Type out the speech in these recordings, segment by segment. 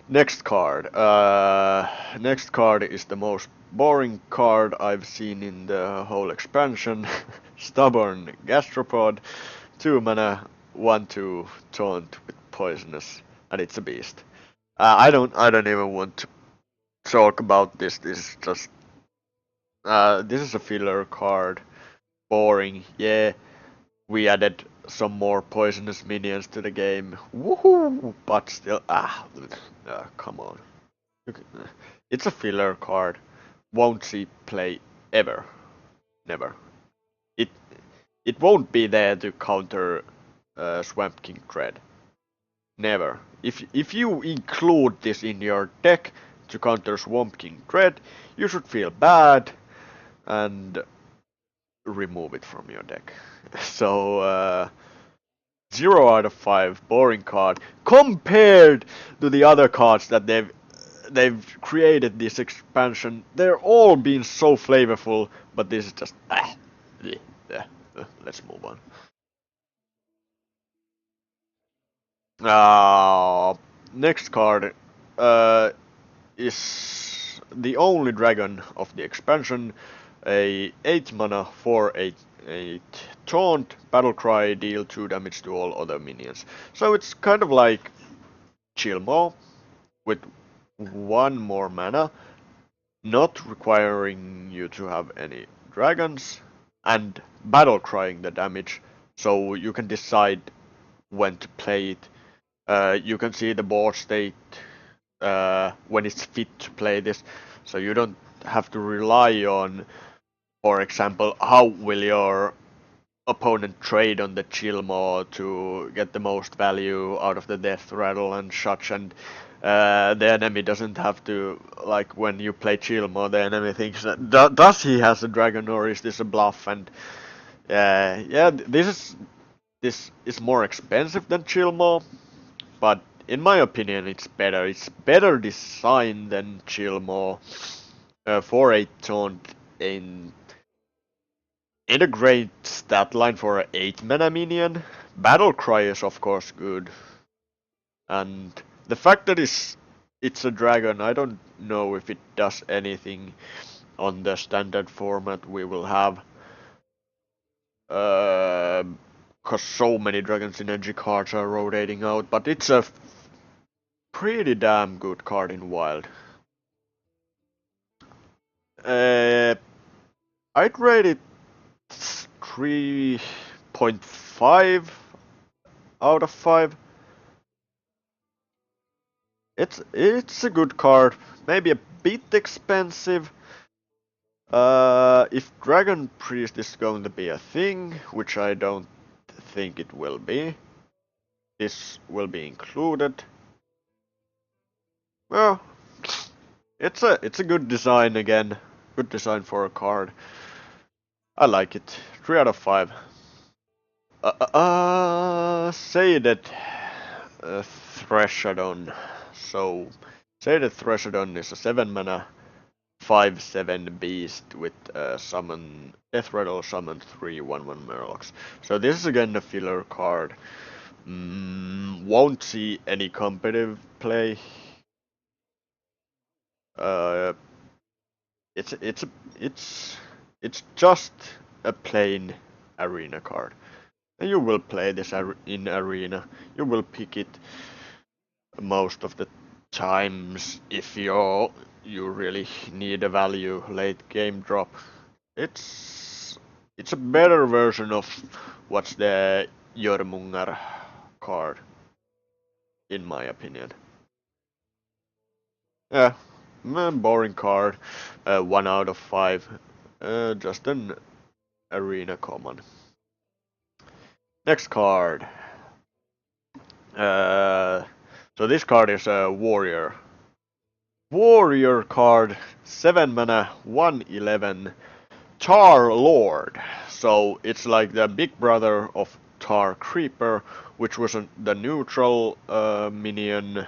Next card. Next card is the most boring card I've seen in the whole expansion. Stubborn Gastropod, 2 mana, 1/2 taunt with poisonous, and it's a beast. I don't even want to talk about this. This is a filler card. Boring. Yeah, we added some more poisonous minions to the game. Woohoo! But still, come on. It's a filler card. Won't see play ever. Never. It it won't be there to counter Swamp King Dread. Never. If you include this in your deck to counter Swamp King Dread, you should feel bad and remove it from your deck. So 0 out of 5 boring card compared to the other cards that they've created this expansion. They're all been so flavorful, but this is just let's move on. Next card uh, is the only dragon of the expansion, a 8 mana for 8 taunt, battle cry, deal 2 damage to all other minions. So it's kind of like Chillmaw with 1 more mana, not requiring you to have any dragons, and battle crying the damage, so you can decide when to play it. You can see the board state when it's fit to play this, so you don't have to rely on, for example, how will your opponent trade on the Chillmaw to get the most value out of the death rattle and such, and the enemy doesn't have to, like when you play Chillmaw, the enemy thinks that does he has a dragon or is this a bluff, and yeah, this is more expensive than Chillmaw, but in my opinion it's better. It's better designed than Chillmaw. 4/8 taunt in a great stat line for an 8 mana minion. Battle Cry is of course good. And the fact that it's a dragon, I don't know if it does anything on the standard format we will have. Cause so many Dragon Synergy cards are rotating out, but it's a pretty damn good card in Wild. Uh, I'd rate it 3.5 out of 5. It's a good card, maybe a bit expensive. If Dragon Priest is going to be a thing, which I don't think it will be, this will be included. Well, it's a good design again. Good design for a card. I like it. 3 out of 5. Say that Threshodon. So, say that Threshodon is a 7 mana 5/7 beast with summon Death Rattle, summon 3 1/1 Murlocs. So this is again a filler card. Won't see any competitive play. Uh, it's just a plain arena card. And you will play this in arena. You will pick it most of the times if you really need a value late game drop. It's a better version of what's the Jormungar card, in my opinion. Yeah, boring card. 1 out of 5. Just an arena common. Next card. So this card is a warrior. Warrior card, 7 mana, 1/11. Tar Lord. So it's like the big brother of Tar Creeper, which was the neutral minion,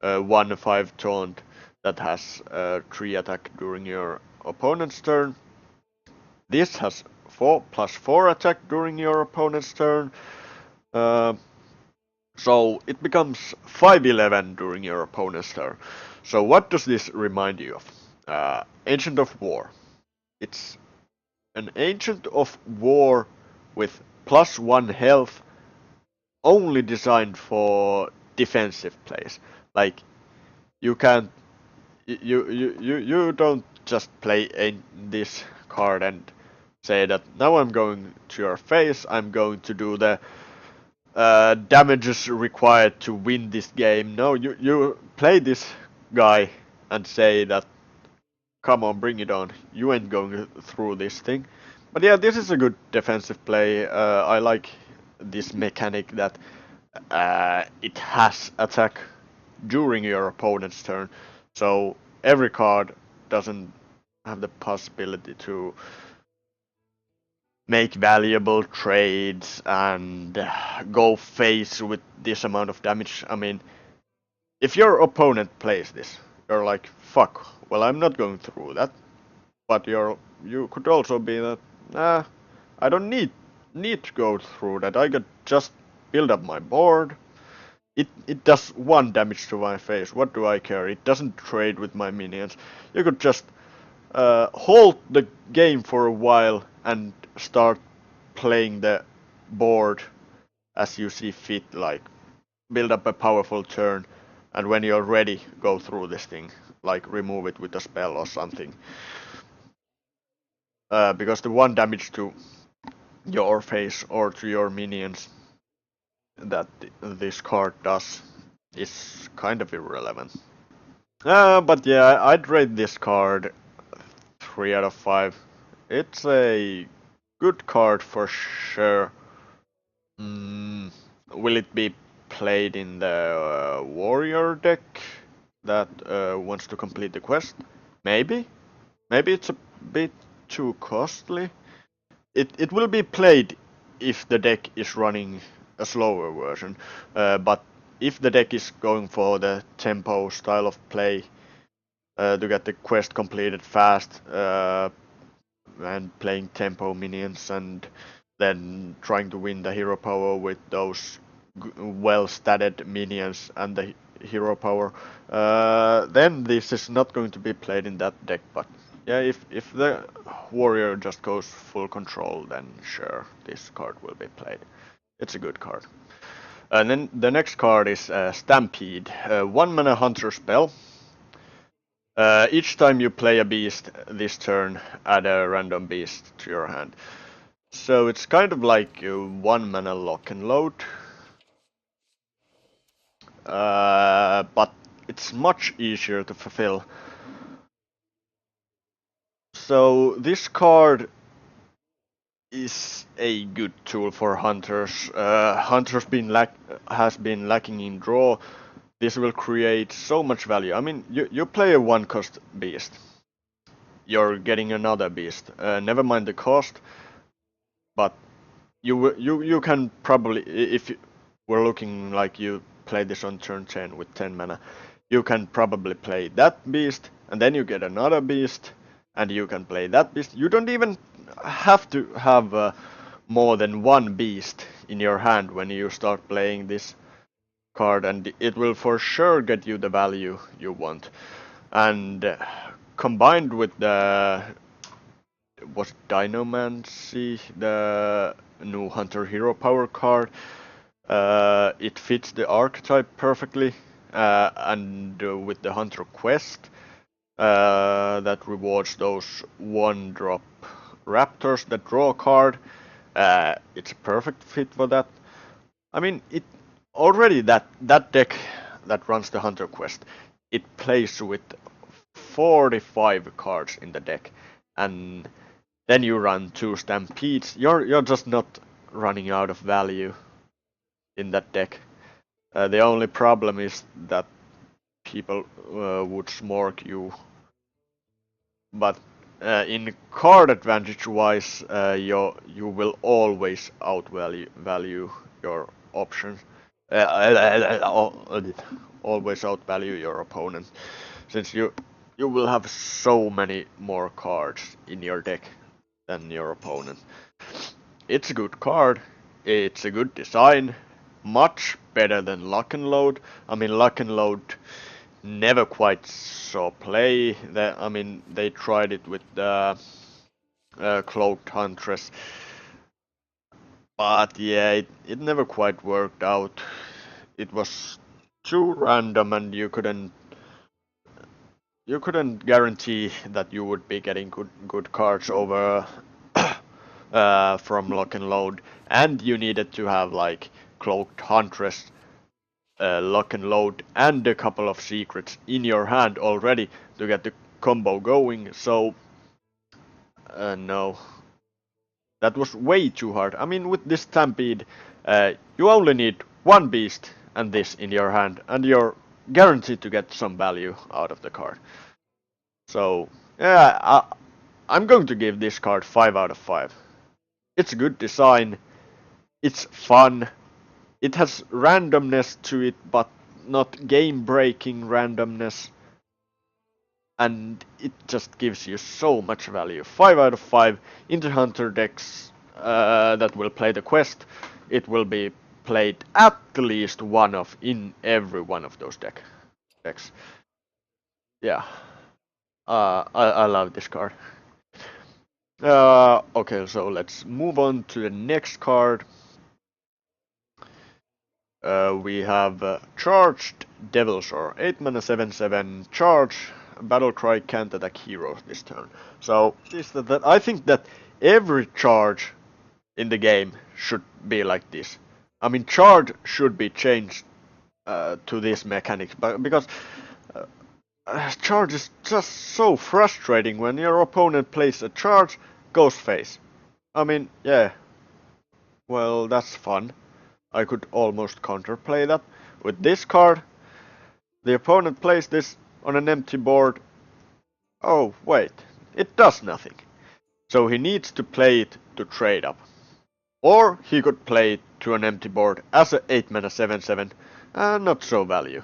1/5 taunt that has 3 attack during your opponent's turn. This has 4+4 attack during your opponent's turn. Uh, So it becomes 5-11 during your opponent's turn. So what does this remind you of? Ancient of War. It's an Ancient of War with +1 health, only designed for defensive plays. Like you can't, you don't just play this card and say that now I'm going to your face. I'm going to do the damages required to win this game. No, you play this guy and say that, come on, bring it on. You ain't going through this thing. But yeah, this is a good defensive play. I like this mechanic that it has attack during your opponent's turn. So every card doesn't have the possibility to make valuable trades and go face with this amount of damage. I mean, if your opponent plays this, you're like, fuck, well, I'm not going through that. But you could also be that, nah, I don't need to go through that. I could just build up my board. It does 1 damage to my face. What do I care? It doesn't trade with my minions. You could just halt the game for a while and start playing the board as you see fit, like build up a powerful turn, and when you're ready, go through this thing, like remove it with a spell or something. Because the 1 damage to your face or to your minions that this card does is kind of irrelevant. But yeah, I'd rate this card 3 out of 5. It's a good card for sure. Will it be played in the warrior deck that wants to complete the quest? Maybe. Maybe it's a bit too costly. It will be played if the deck is running a slower version. But if the deck is going for the tempo style of play to get the quest completed fast and playing tempo minions and then trying to win the hero power with those well-statted minions and the hero power, then this is not going to be played in that deck. But yeah, if the warrior just goes full control, then sure, this card will be played. It's a good card. And then the next card is Stampede, 1 mana hunter spell. Each time you play a beast this turn, add a random beast to your hand. So it's kind of like a 1 mana lock and load. But it's much easier to fulfill. So this card is a good tool for hunters. Hunters has been lacking in draw. This will create so much value. I mean, you play a 1-cost beast. You're getting another beast. Never mind the cost, but you can probably, if we're looking like you play this on turn 10 with 10 mana, you can probably play that beast, and then you get another beast, and you can play that beast. You don't even have to have more than 1 beast in your hand when you start playing this card, and it will for sure get you the value you want. And combined with the Dinomancy, the new Hunter Hero Power card, it fits the archetype perfectly, and with the Hunter Quest that rewards those 1-drop raptors that draw a card, it's a perfect fit for that. I mean, it already that deck that runs the Hunter Quest, it plays with 45 cards in the deck, and then you run 2 Stampedes. You're just not running out of value in that deck. The only problem is that people would smork you, but in card advantage wise, you will always outvalue your options. Always outvalue your opponent, since you will have so many more cards in your deck than your opponent. It's a good card. It's a good design. much better than Lock and Load. I mean, Lock and Load never quite saw play. I mean, they tried it with the Cloaked Huntress, but yeah, it never quite worked out. It was too random, and you couldn't guarantee that you would be getting good cards over from Lock and Load, and you needed to have like Cloaked Huntress, Lock and Load, and a couple of secrets in your hand already to get the combo going. So no, that was way too hard. I mean, with this Stampede, you only need one beast and this in your hand, and you're guaranteed to get some value out of the card. So yeah, I'm going to give this card 5 out of 5. It's a good design, it's fun, it has randomness to it, but not game-breaking randomness, and it just gives you so much value. 5 out of 5 into Hunter decks that will play the quest. It will be played at least one of in every one of those decks. Yeah, I love this card. Okay, so let's move on to the next card. We have Charged Devilsaur, 8 mana 7/7 charge. Battlecry can't attack heroes this turn. So I think that every charge in the game should be like this. I mean, charge should be changed to this mechanic, but because charge is just so frustrating when your opponent plays a charge, goes face. I mean, yeah, well, that's fun. I could almost counterplay that. With this card, the opponent plays this on an empty board. Oh, wait, it does nothing. So he needs to play it to trade up. Or he could play it to an empty board as a 8 mana 7/7, not so value.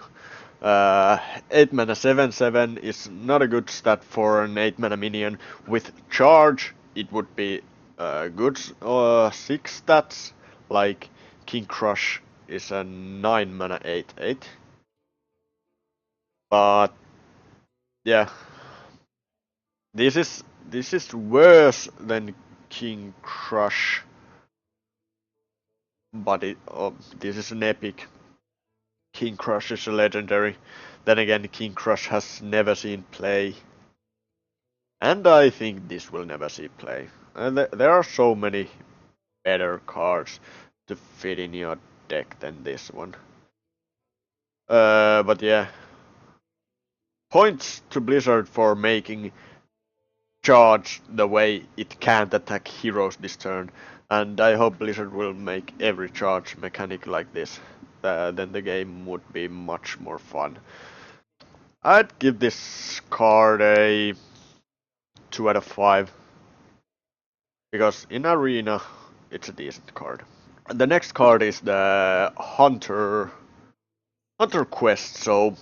8 mana 7/7 is not a good stat for an 8 mana minion. With charge, it would be good 6 stats, like King Crush is a 9 mana 8/8. But yeah, this is worse than King Crush, but this is an epic. King Crush is a legendary. Then again, King Crush has never seen play, and I think this will never see play. And there are so many better cards to fit in your deck than this one. But yeah, points to Blizzard for making charge the way it can't attack heroes this turn, and I hope Blizzard will make every charge mechanic like this. Then the game would be much more fun. I'd give this card a 2 out of 5, because in Arena it's a decent card. The next card is the Hunter Quest. So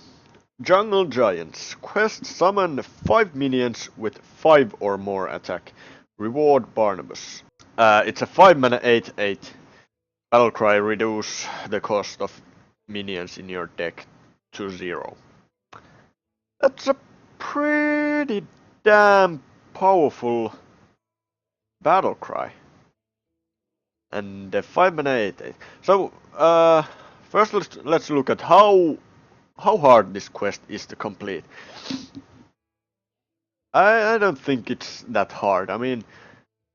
Jungle Giants. Quest summon 5 minions with 5 or more attack. Reward Barnabas. It's a 5 mana 8/8. Battlecry, reduce the cost of minions in your deck to 0. That's a pretty damn powerful Battlecry. And the 5 mana 8/8. So, first let's look at how hard this quest is to complete. I don't think it's that hard. I mean,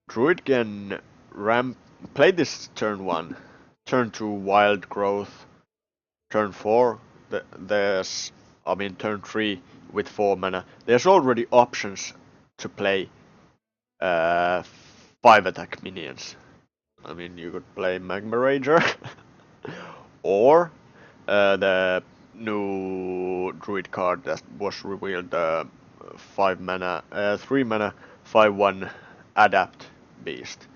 Druid can play this turn 1, turn 2 Wild Growth, turn 4 turn 3 with 4 mana. There's already options to play 5 attack minions. I mean, you could play Magma Rager or the new Druid card that was revealed, 5 mana, 3 mana, 5/1 Adapt Beast.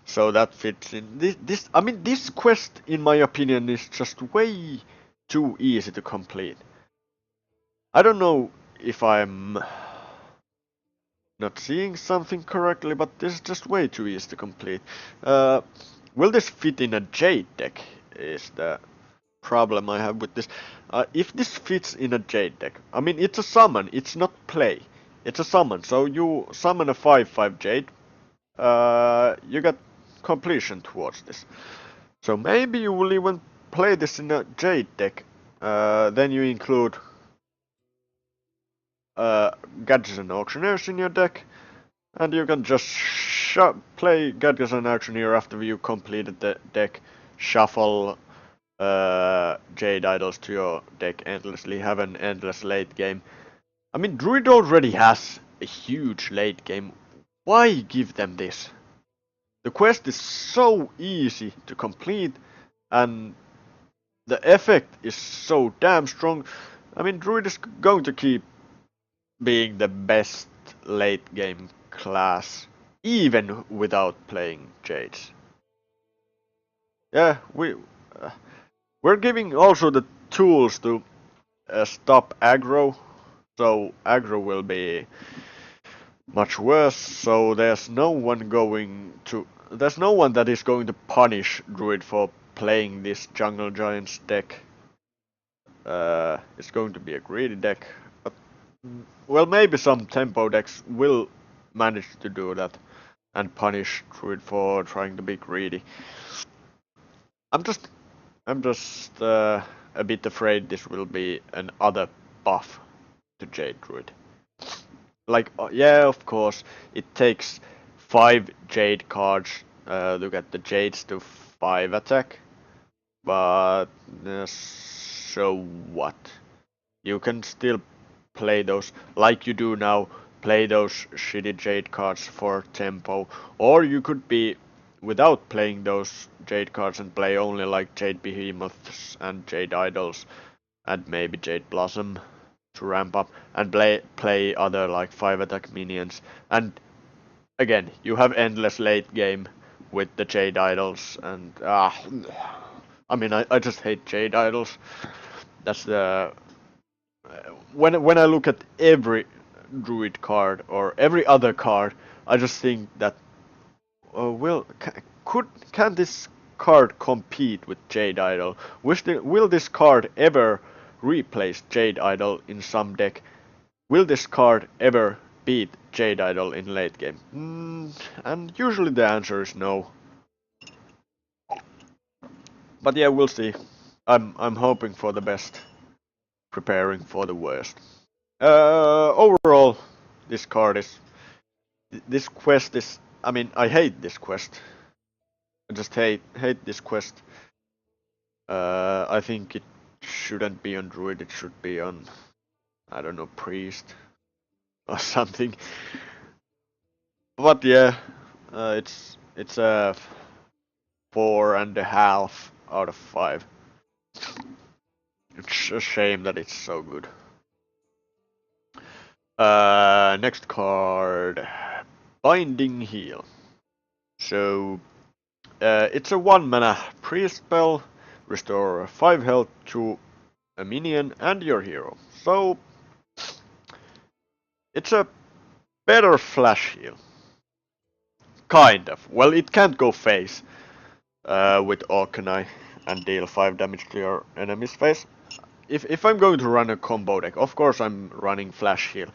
So that fits in. This quest, in my opinion, is just way too easy to complete. I don't know if I'm not seeing something correctly, but this is just way too easy to complete. Will this fit in a Jade deck? is the problem I have with this. If this fits in a Jade deck, I mean, it's a summon, it's not play. It's a summon, so you summon a 5/5 Jade, you get completion towards this. So maybe you will even play this in a Jade deck. Then you include Gadgets and Auctioneers in your deck, and you can just play Gadgets and Auctioneer after you completed the deck, shuffle Jade Idols to your deck endlessly, have an endless late game. I mean, Druid already has a huge late game. Why give them this? The quest is so easy to complete, and the effect is so damn strong. I mean, Druid is going to keep being the best late game class, even without playing Jades. Yeah, we're giving also the tools to stop aggro, so aggro will be much worse. So there's no one that is going to punish Druid for playing this Jungle Giants deck. It's going to be a greedy deck, but well, maybe some tempo decks will manage to do that and punish Druid for trying to be greedy. I'm just a bit afraid this will be another buff to Jade Druid. Like, yeah, of course, it takes 5 Jade cards to get the Jades to 5 attack, but so what? You can still play those, like you do now, play those shitty Jade cards for tempo, or you could be without playing those Jade cards and play only like Jade Behemoths and Jade Idols and maybe Jade Blossom to ramp up and play other like 5 attack minions. And again, you have endless late game with the Jade Idols, and I mean, I just hate Jade Idols. That's the when I look at every Druid card or every other card, I just think that can this card compete with Jade Idol? Will this card ever replace Jade Idol in some deck? Will this card ever beat Jade Idol in late game? And usually the answer is no. But yeah, we'll see. I'm hoping for the best, preparing for the worst. Overall, this quest is. I mean, I hate this quest. I just hate this quest. I think it shouldn't be on Druid. It should be on, I don't know, Priest or something. But yeah, it's a 4.5 out of 5. It's a shame that it's so good. Next card, Binding Heal. So it's a 1 mana priest spell, restore 5 health to a minion and your hero. So it's a better flash heal. Kind of. Well, it can't go face with Orkney and deal 5 damage to your enemy's face. If I'm going to run a combo deck, of course I'm running flash heal.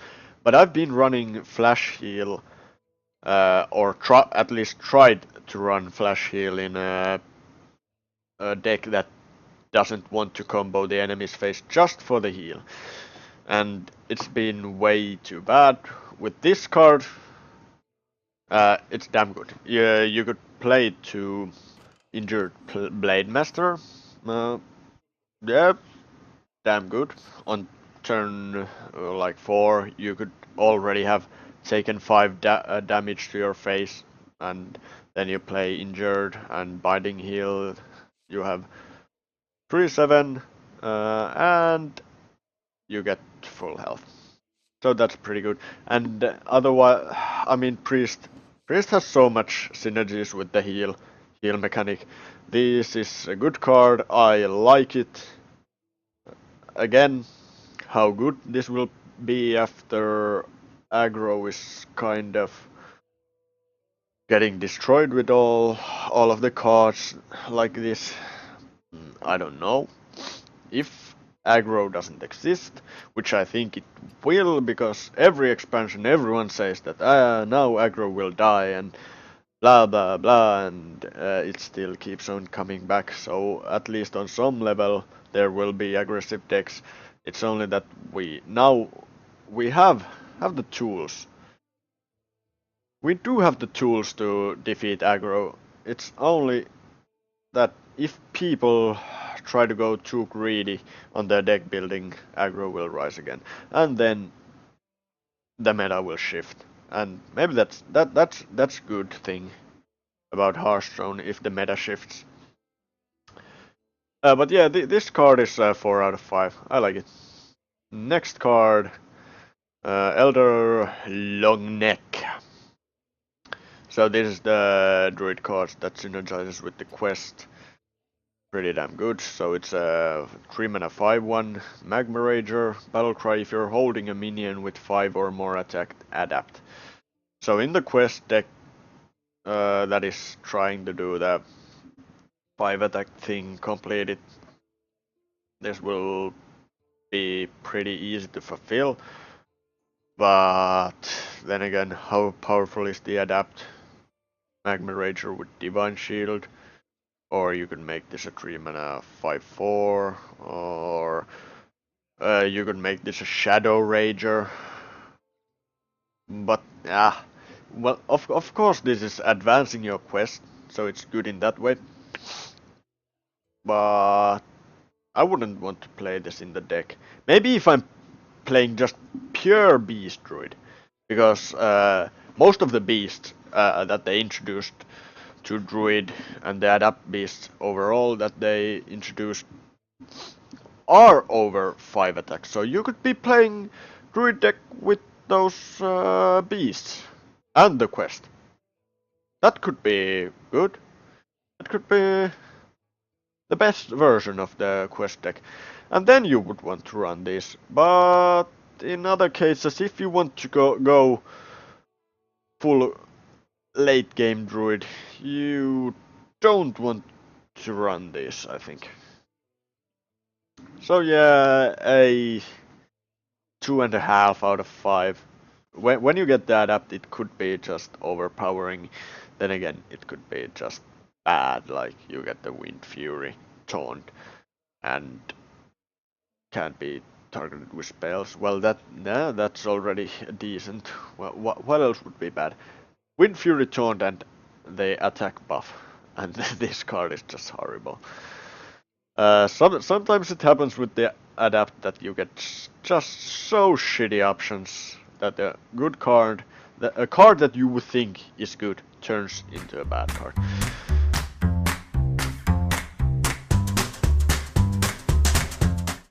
But I've been running flash heal, or at least tried to run flash heal in a deck that doesn't want to combo the enemy's face just for the heal. And it's been way too bad. With this card, it's damn good. Yeah, you could play it to injured Blade Master. Yeah, damn good. On turn like 4, you could already have taken 5 damage to your face, and then you play injured and binding heal. You have 3/7, and you get full health. So that's pretty good. And otherwise, I mean, Priest has so much synergies with the heal mechanic. This is a good card. I like it. Again, how good this will be after aggro is kind of getting destroyed with all of the cards like this. I don't know. If aggro doesn't exist, which I think it will, because every expansion everyone says that now aggro will die and blah blah blah, and it still keeps on coming back. So at least on some level there will be aggressive decks. It's only that we have the tools. We do have the tools to defeat aggro. It's only that if people try to go too greedy on their deck building, aggro will rise again, and then the meta will shift. And maybe that's good thing about Hearthstone if the meta shifts. But yeah, this card is 4 out of 5. I like it. Next card, Elder Longneck. So this is the druid card that synergizes with the quest. Pretty damn good. So it's a 3 mana 5/1 Magma Rager. Battlecry: if you're holding a minion with 5 or more attack, adapt. So in the quest deck that is trying to do the 5 attack thing completed, this will be pretty easy to fulfill. But then again, how powerful is the adapt? Magma Rager with Divine Shield. Or you could make this a 3 mana 5/4, or you could make this a Shadow Rager. But well, of course this is advancing your quest, so it's good in that way. But I wouldn't want to play this in the deck. Maybe if I'm playing just pure Beast Druid, because most of the beasts that they introduced to Druid and the Adapt beasts overall that they introduced are over 5 attacks. So you could be playing Druid deck with those beasts and the quest. That could be good. That could be the best version of the quest deck. And then you would want to run this. But in other cases, if you want to go full late game Druid, you don't want to run this, I think. So yeah, a 2.5 out of 5. When you get that up, it could be just overpowering. Then again, it could be just bad, like you get the Wind Fury taunt and can't be targeted with spells. Well, that's already decent. Well, what else would be bad? Wind Fury taunt and the attack buff, and this card is just horrible. Sometimes it happens with the adapt that you get just so shitty options that a good card, a card that you would think is good, turns into a bad card.